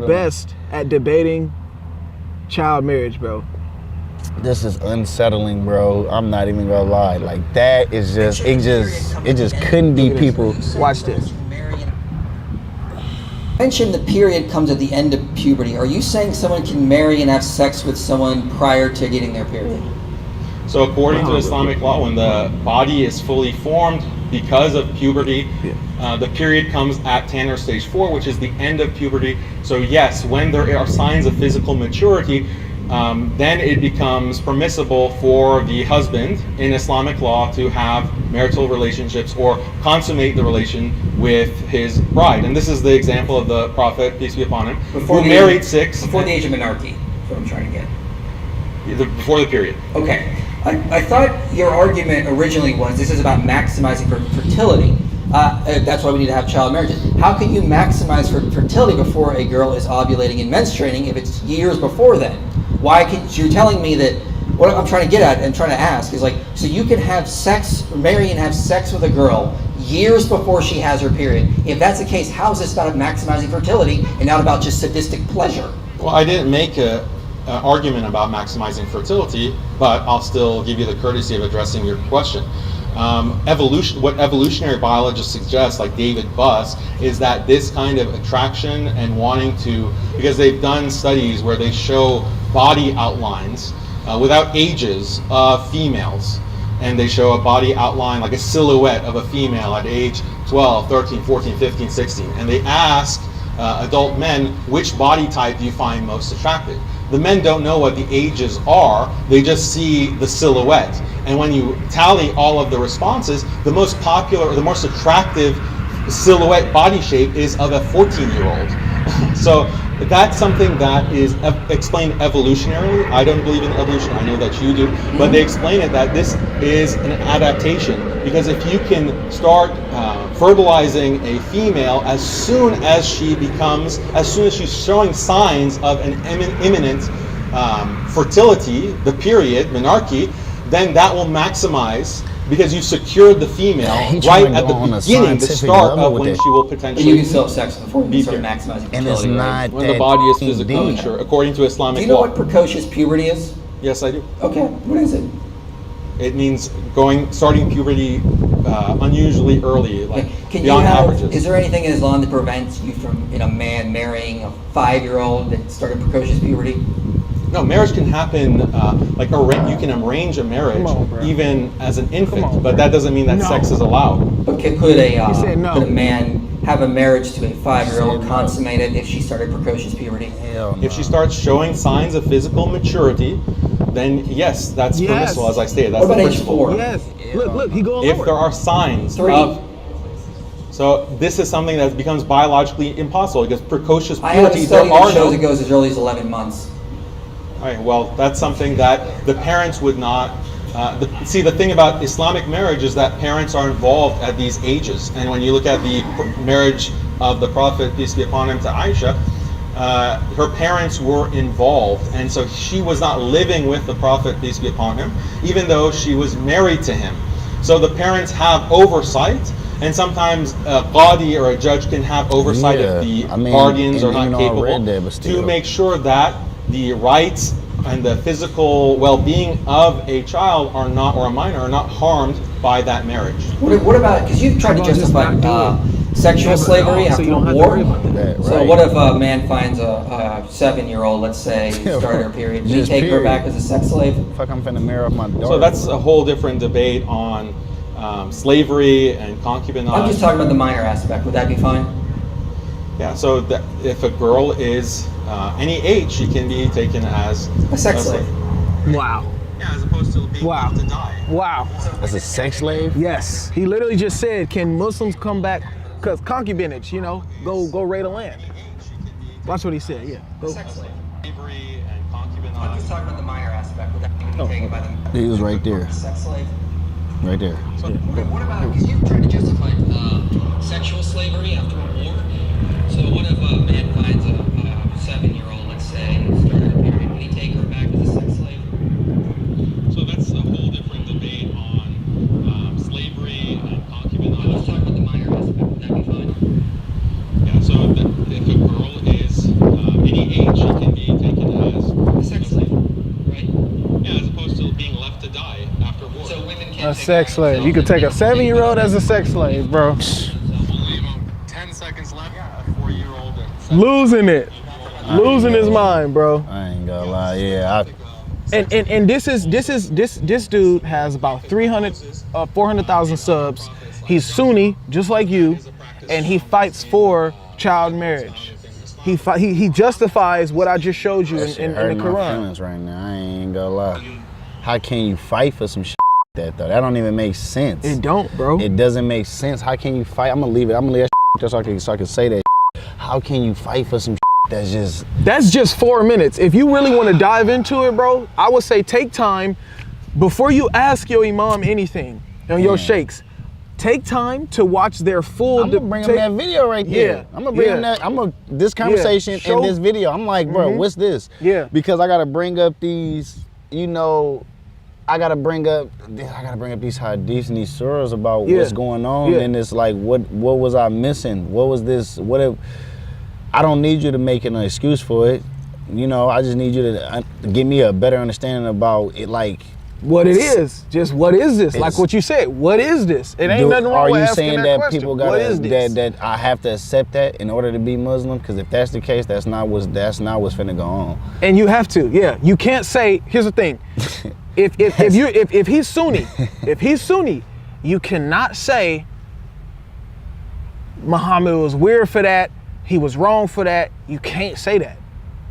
best at debating child marriage, bro. This is unsettling, bro. I'm not even gonna lie. Like, that is just it just couldn't be people. Watch this. You mentioned the period comes at the end of puberty. Are you saying someone can marry and have sex with someone prior to getting their period? So according to Islamic law, when the body is fully formed because of puberty, the period comes at Tanner stage 4, which is the end of puberty. So yes, when there are signs of physical maturity, then it becomes permissible for the husband in Islamic law to have marital relationships or consummate the relation with his bride. And this is the example of the Prophet, peace be upon him, who married 6. Before the age of menarche, that's what I'm trying to get. Before the period. Okay. I thought your argument originally was this is about maximizing fertility. That's why we need to have child marriages. How can you maximize fertility before a girl is ovulating and menstruating if it's years before then? You're telling me that what I'm trying to get at and trying to ask is, like, so you can have sex, marry and have sex with a girl years before she has her period. If that's the case, how is this about maximizing fertility and not about just sadistic pleasure? Well, I didn't make an argument about maximizing fertility, but I'll still give you the courtesy of addressing your question. What evolutionary biologists suggest, like David Buss, is that this kind of attraction and wanting to, because they've done studies where they show body outlines without ages of females, and they show a body outline, like a silhouette of a female at age 12, 13, 14, 15, 16, and they ask adult men, which body type do you find most attractive? The men don't know what the ages are, they just see the silhouette. And when you tally all of the responses, the most popular, or the most attractive silhouette body shape is of a 14-year-old. So that's something that is explained evolutionarily. I don't believe in evolution. I know that you do, but they explain it that this is an adaptation, because if you can start fertilizing a female as soon as she's showing signs of an imminent fertility, the period, menarche, then that will maximize, because you secured the female right at the beginning, the start of when she will potentially. You can still have sex before you start maximizing fertility. And it's not when the body is physically mature, according to Islamic law. Do you know what precocious puberty is? Yes, I do. Okay, what is it? It means starting puberty unusually early, like beyond averages. Is there anything in Islam that prevents you from, a man marrying a 5-year-old that started precocious puberty? No, marriage can happen, you can arrange a marriage even as an infant, but that doesn't mean that sex is allowed. But could a man have a marriage to a 5-year-old consummated if she started precocious puberty? Hell no. If she starts showing signs of physical maturity, then yes, that's permissible, as I stated. That's what about the age 4? Yes. Look, he going If lower. there are signs 3. So this is something that becomes biologically impossible, because precocious I have a puberty, study that shows it goes as early as 11 months. All right, well, that's something that the parents would not. The thing about Islamic marriage is that parents are involved at these ages. And when you look at the marriage of the Prophet, peace be upon him, to Aisha, her parents were involved. And so she was not living with the Prophet, peace be upon him, even though she was married to him. So the parents have oversight. And sometimes a qadi or a judge can have oversight if the guardians are not capable to make sure that the rights and the physical well-being of a child are not, or a minor, are not harmed by that marriage. What about, because you've tried to justify sexual slavery after the war. So what if a man finds a 7-year-old, let's say, started her period, does he take her back as a sex slave? Fuck, I'm finna marry off my daughter. So that's a whole different debate on slavery and concubinage. I'm just talking about the minor aspect. Would that be fine? Yeah, so if a girl is any age, she can be taken as a sex slave. Wow. Yeah, as opposed to being left to die. Wow. As a sex slave? Yes. He literally just said, can Muslims come back? Because concubinage, go raid a land. Watch what he said, yeah. Go. Sex slave. Slavery and concubinage. I'm just talking about the minor aspect. Would that be taken by the He was right there. sex slave? Right there. So what about, because you've tried to justify sexual slavery after a war. So what if a man finds a 7-year-old, let's say, started her period, can he take her back as a sex slave? So that's a whole different debate on slavery and concubinage. I'm just talking about the minor aspect. Would that be fine? Yeah, so if a girl is any age, she can be taken as A sex slave, right? Yeah, as opposed to being left to die after war. So women can't A sex slave. You could take a 7-year-old as a sex slave, bro. Only about 10 seconds left. Yeah, a 4-year-old and Losing it. Losing his mind, bro. I ain't gonna lie, yeah. And this dude has about 400,000 subs. He's Sunni, just like you, and he fights for child marriage. He justifies what I just showed you in the hurting my Quran. feelings right now. I ain't gonna lie. How can you fight for some shit like that though? That don't even make sense. It don't, bro. It doesn't make sense. How can you fight? I'm gonna leave that shit so I can say that. How can you fight for some shit That's just 4 minutes. If you really want to dive into it, bro, I would say take time before you ask your imam anything and your sheikhs. Take time to watch their full. I'm gonna bring him that video right there. Yeah. I'm gonna bring him that. This conversation and this video. I'm like, bro, what's this? Yeah. Because I gotta bring up these. I gotta bring up these hadiths and these surahs about what's going on. And it's like, what was I missing? What was this? I don't need you to make an excuse for it. I just need you to give me a better understanding about it, like what it is. Just what is this? Like what you said. What is this? It ain't nothing wrong with asking that question. Are you saying that people gotta that I have to accept that in order to be Muslim? Because if that's the case, that's not what's finna go on. And you have to, yeah. You can't say. Here's the thing. If he's Sunni, you cannot say Muhammad was weird for that. He was wrong for that. You can't say that.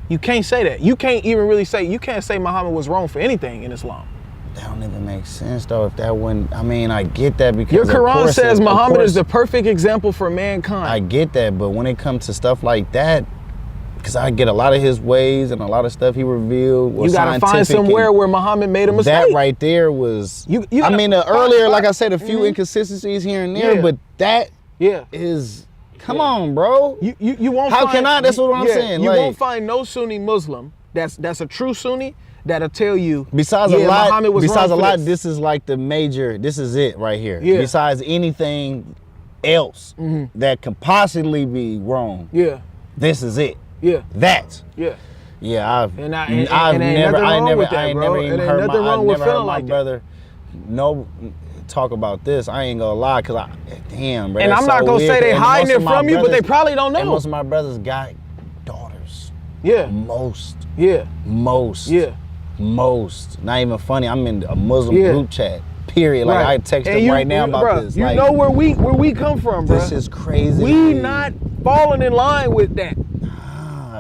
You can't say that. You can't even really say. You can't say Muhammad was wrong for anything in Islam. That don't even make sense though. If that wouldn't, I get that because your Quran says Muhammad is the perfect example for mankind. I get that, but when it comes to stuff like that, because I get a lot of his ways and a lot of stuff he revealed. You gotta find somewhere where Muhammad made a mistake. That right there was. I mean, earlier, like I said, a few inconsistencies here and there, but that is. Come on, bro. You won't. How can I? That's what I'm saying. You like, won't find no Sunni Muslim that's a true Sunni that'll tell you. Besides a lot, Muhammad was besides a wrong for lot, this. this is like the major. This is it right here. Yeah. Besides anything else that could possibly be wrong. Yeah. This is it. Yeah. That. Yeah. Yeah. I've never even heard my that. brother. No. Talk about this. I ain't gonna lie, cause damn, bro. And I'm not gonna say they hiding it from you, but they probably don't know. And most of my brothers got daughters. Yeah. Most. Yeah. Most. Yeah. Most. Not even funny. I'm in a Muslim group chat. Period. Like I text them right now about this. You like, know where we come from, bro. This is crazy. We not falling in line with that.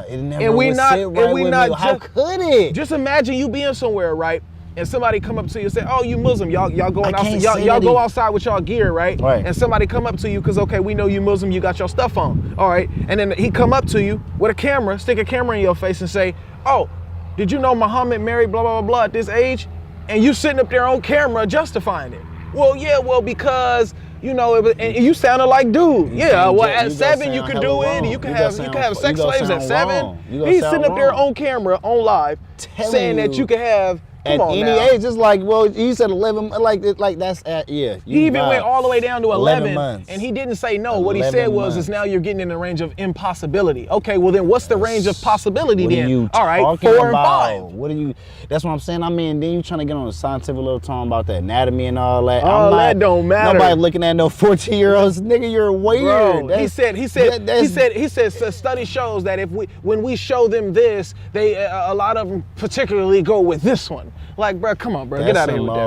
It never would sit right with me. How could it? Just imagine you being somewhere, right? And somebody come up to you and say, "Oh, you Muslim? Y'all going outside? Y'all go outside with y'all gear, right?" Right. And somebody come up to you because okay, we know you Muslim. You got your stuff on, all right. And then he come up to you with a camera, stick a camera in your face, and say, "Oh, did you know Muhammad married blah blah blah blah at this age?" And you sitting up there on camera justifying it. Well, yeah, because you know, and you sounded like dude. Yeah, well, at 7 you can do it. You can have sex slaves at 7. He's sitting up there on camera, on live, saying that you can have. At any age, it's like, well, he said 11, like that's yeah. He even went all the way down to 11 months. And he didn't say no. What he said was, is now you're getting in the range of impossibility. Okay, well then what's the range of possibility then? All right, 4 and 5. What are you, that's what I'm saying. I mean, then you trying to get on a scientific little tone about the anatomy and all that. That don't matter. Nobody looking at no 14-year-olds. Nigga, you're weird. Bro, he said study shows that when we show them this, they a lot of them particularly go with this one. Like, bro, come on, bro, get out of here with that,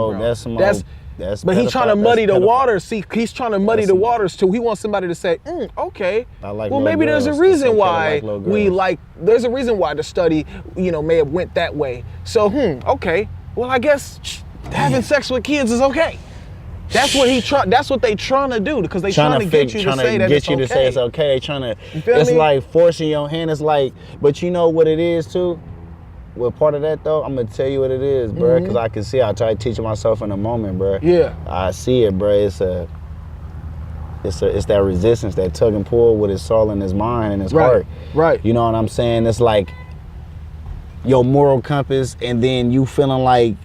bro. But he's trying to muddy the waters. See, he's trying to muddy the waters too. He wants somebody to say, okay, well maybe there's a reason why there's a reason why the study, may have went that way. So, okay, well I guess having sex with kids is okay. That's what that's what they trying to do because they trying to get you to say that it's okay. To say it's okay. They trying to. It's like forcing your hand. It's like, but you know what it is too. Well, part of that though, I'm gonna tell you what it is, bro, because I can see. I try to teach myself in the moment, bro. Yeah. I see it, bro. It's that resistance, that tug and pull with his soul and his mind and his heart. Right. You know what I'm saying? It's like your moral compass, and then you feeling like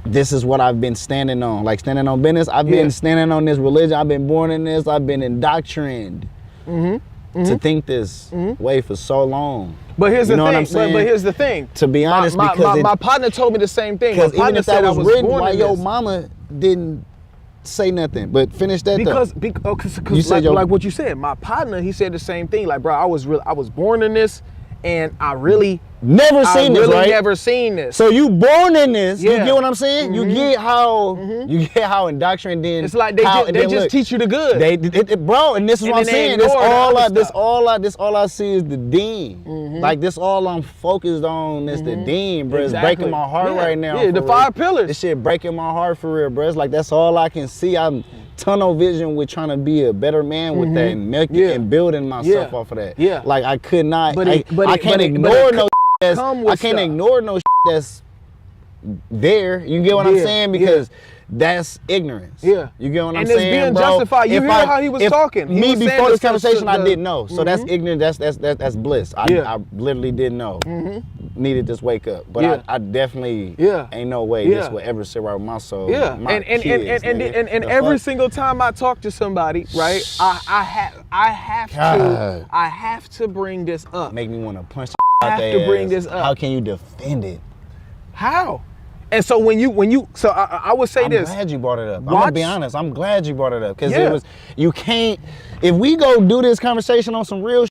this is what I've been standing on, like standing on business. I've been standing on this religion. I've been born in this. I've been indoctrinated to think this way for so long. But here's the thing. What I'm saying? But here's the thing. To be honest, my partner told me the same thing. Because even if that was written, why your mama didn't say nothing? But finish that because you said like what you said. My partner, he said the same thing. Like, bro, I was born in this, and I really never seen this, right? Never seen this. So you born in this. You get what I'm saying? You get how indoctrinated. It's like they just teach you the good. Bro, and this is what I'm saying. This all I see is the deen. Like this all I'm focused on is the deen, bro. It's breaking my heart right now. Yeah, the 5 pillars. This shit breaking my heart for real, bro. It's like that's all I can see. I'm tunnel vision with trying to be a better man with that and building myself off of that. Yeah. Like I could not. I can't ignore no. I can't ignore no that's there. You get what I'm saying? Because that's ignorance. Yeah. You get what I'm saying, being bro? Justified. You hear how he was talking. Me before this conversation, I didn't know. So that's ignorance. That's bliss. I literally didn't know. Needed this wake up, but I definitely ain't no way this would ever sit right with my soul. Yeah. And every single time I talk to somebody, right, I have to bring this up. Make me want to punch. I have to bring this up. How can you defend it? How? And so when you so I would say this. I'm glad you brought it up. I'm gonna be honest. I'm glad you brought it up because you can't. If we go do this conversation on some real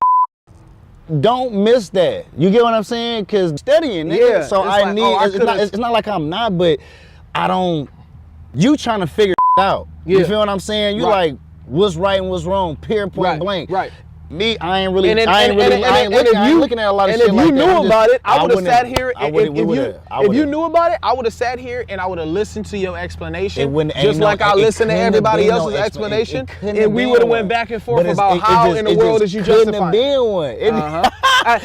don't miss that. You get what I'm saying? Because studying, nigga. Yeah. So I need. It's not like I'm not, but I don't. You trying to figure out. You feel what I'm saying? You like what's right and what's wrong. Point blank. Right. Me, I ain't looking at a lot of shit like that. And if you knew about it, I would have sat here. If you knew about it, I would have sat here and I would have listened to your explanation, just like I listened to everybody else's explanation, and we would have went back and forth about how in the world is you justifying. Couldn't have been one.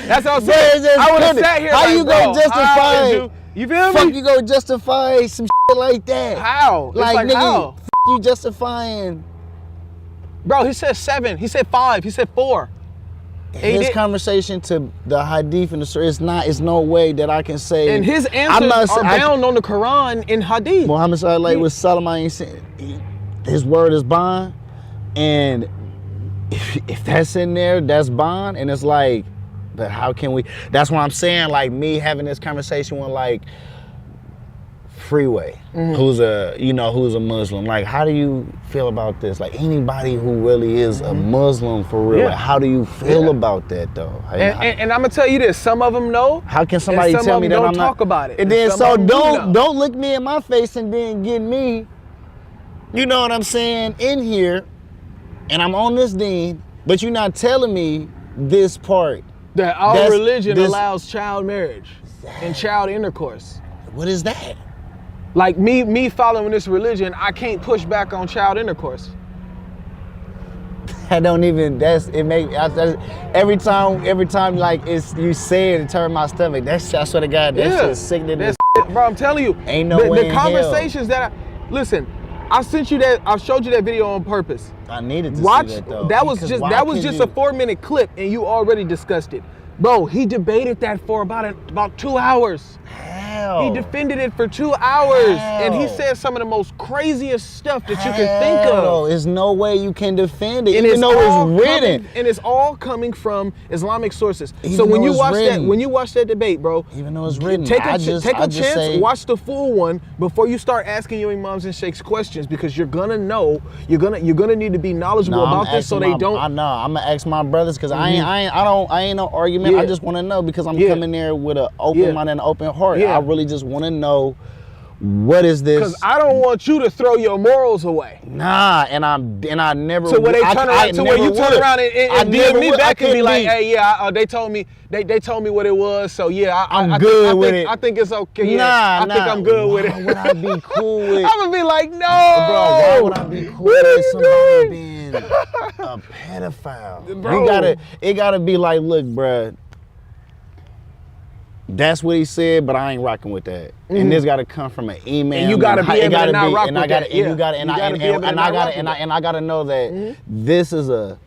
That's what I'm saying. I would have sat here. How like, you gonna justify? You feel me? Fuck, you gonna justify some shit like that? How? Like, nigga, how? You justifying? Bro, he said 7. He said 5. He said 4. His conversation to the hadith and the story, it's no way that I can say. And his answers are bound on the Quran and hadith. Muhammad sallallahu was Solomon, his word is bond, and if that's in there, that's bond, and it's like, but how can we? That's what I'm saying. Like me having this conversation with like Freeway, who's a Muslim. Like, how do you feel about this? Like anybody who really is a Muslim for real, like, how do you feel about that though? And I'm gonna tell you this: some of them know. How can somebody tell me that don't I'm talk not, about it? And then so don't look me in my face and then get me. You know what I'm saying? In here, and I'm on this deen, but you're not telling me this part. That our religion allows child marriage and child intercourse. What is that? Like me following this religion, I can't push back on child intercourse. I don't even. Every time like you say it turn my stomach. I swear to God, that's just sickening. Bro, I'm telling you, ain't no way the conversations that listen. I sent you that. I showed you that video on purpose. I needed to watch see that though. That was just a 4-minute clip, and you already discussed it, bro. He debated that for about 2 hours. How? He defended it for 2 hours, and he said some of the most craziest stuff that you can think of. There's no way you can defend it, and even though it's written. And it's all coming from Islamic sources. So when you watch that debate, bro, even though it's written, take a chance, watch the full one before you start asking your imams and sheikhs questions, because you're gonna need to be knowledgeable about this, so they don't. I know. I'm gonna ask my brothers, because I ain't no argument. I just want to know, because I'm coming there with an open mind and an open heart. I really just want to know, what is this? Because I don't want you to throw your morals away. Nah, and I never. So when you turn around and DM me back and be like, hey, they told me what it was, so I'm good with it. I think it's okay. I think I'm good with it. Why would I be cool with? I'm gonna be like, no, bro. Why would I be cool with somebody being a pedophile? Bro, it gotta be like, look, bro. That's what he said, but I ain't rocking with that. And this got to come from an email. And you got to be able to not rock with that. And I got to know that this is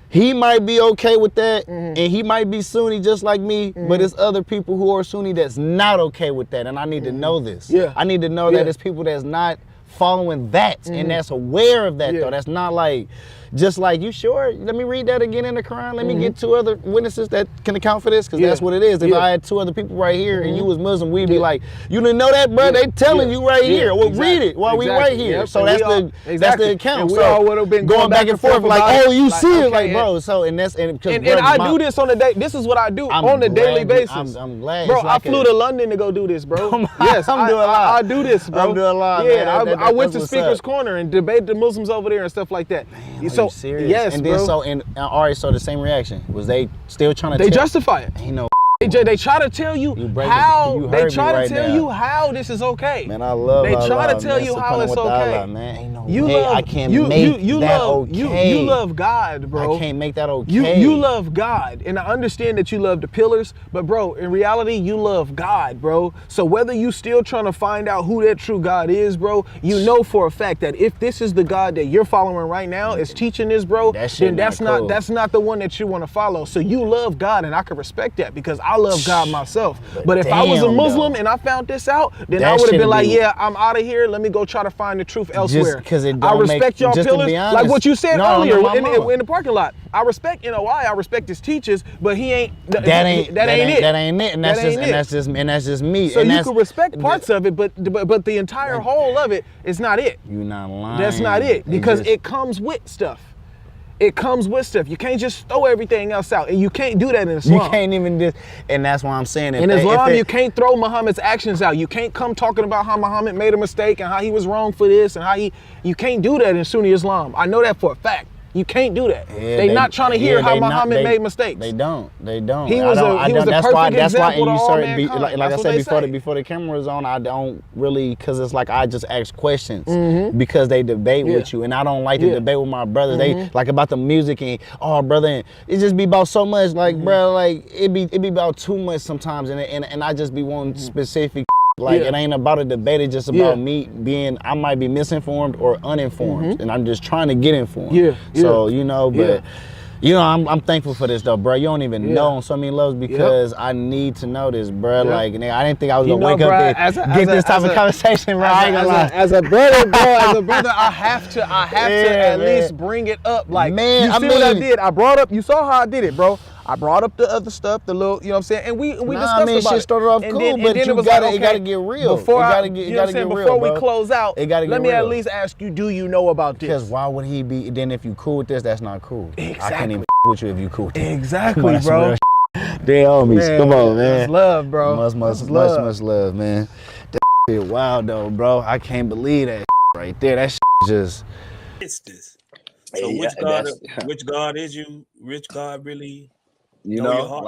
he might be okay with that, and he might be Sunni just like me, but it's other people who are Sunni that's not okay with that, and I need to know this. I need to know that it's people that's not following that, and that's aware of that, though. That's not like, just like, you sure? Let me read that again in the Quran. Let me get 2 other witnesses that can account for this, because that's what it is. If I had 2 other people right here and you was Muslim, we'd be like, you didn't know that, bro? They telling you right here. Well, read it while we right here. So that's the account. And we all would have been going back and forth like, oh, you see it, like, bro. So and I do this on a day. This is what I do on a daily basis. I'm glad, bro. I flew to London to go do this, bro. Yes, I'm doing live. I do this, bro. I'm doing live. Yeah, I went to Speaker's Corner and debated the Muslims over there and stuff like that. So serious? Yes. And then all right, so the same reaction was they still trying to. They justify it. Ain't no. They try to tell you how. They try to tell you how this is okay. Man, I love. They try to tell you how it's okay. Man, ain't no way I can't make that okay. You love God, bro. I can't make that okay. You love God, and I understand that you love the pillars, but bro, in reality, you love God, bro. So whether you still trying to find out who that true God is, bro, you know for a fact that if this is the God that you're following right now, is teaching this, bro, then that's not the one that you want to follow. So you love God, and I can respect that, because I love God myself. But if I was a Muslim and I found this out, then I would have been like, yeah, I'm out of here. Let me go try to find the truth elsewhere. I respect y'all pillars, like what you said earlier in the parking lot. I respect NOI. I respect his teachers, but he ain't. That ain't it. That ain't it. And that's just me. So you can respect parts of it, but the entire whole of it is not it. You're not lying. That's not it, because it comes with stuff. It comes with stuff. You can't just throw everything else out, and you can't do that in Islam. You can't even do, and that's why I'm saying in Islam, you can't throw Muhammad's actions out. You can't come talking about how Muhammad made a mistake and how he was wrong for this and how you can't do that in Sunni Islam. I know that for a fact. You can't do that. Yeah, they not trying to hear how Muhammad made mistakes. They don't. He was a perfect example to all mankind. Like I said before the camera was on, I don't really, because it's like I just ask questions because they debate with you, and I don't like to debate with my brothers. They like about the music and brother, and it just be about so much. Like bro, like it be about too much sometimes, and I just be wanting specific. Like it ain't about a debate, it's just about me being, I might be misinformed or uninformed, and I'm just trying to get informed. So, you know, but you know, I'm thankful for this though, bro. You don't even know on so many levels because I need to know this, bro. Like, nigga, I didn't think I was gonna wake up and get this type of conversation, bro. As a brother, bro, I have to at least bring it up. Like, man, you see what I did? I brought up, you saw how I did it, bro. I brought up the other stuff, the little, you know what I'm saying, and we discussed about shit it. started off cool, but you gotta, it gotta get real. Before we close out, let me at least ask you, do you know about this? Because why would he be? Then if you cool with this, that's not cool. Exactly. I can't even with you if you cool with this. Exactly, bro. They homies. Come on, man. That's love, bro. Much love, man. That shit wild though, bro. I can't believe that right there. That shit just. It's this. So which God is you? Which God really? You know,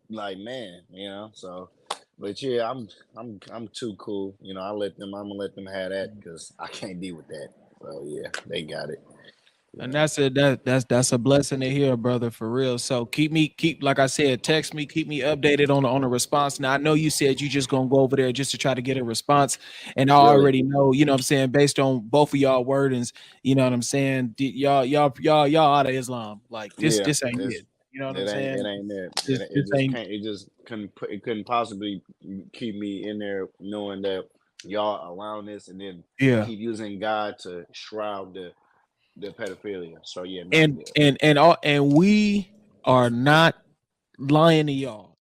like man, you know. So, but yeah, I'm too cool. You know, I'm gonna let them have that because I can't deal with that. So yeah, they got it. And that's a blessing to hear, brother, for real. So keep like I said, text me, keep me updated on the response. Now I know you said you just gonna go over there just to try to get a response, and I already know, you know what I'm saying, based on both of y'all wordings, you know what I'm saying, y'all out of Islam. Like this ain't it. You know what I'm saying? It ain't that. It couldn't possibly keep me in there knowing that y'all allowing this and then keep using God to shroud the pedophilia. So yeah, and we are not lying to y'all.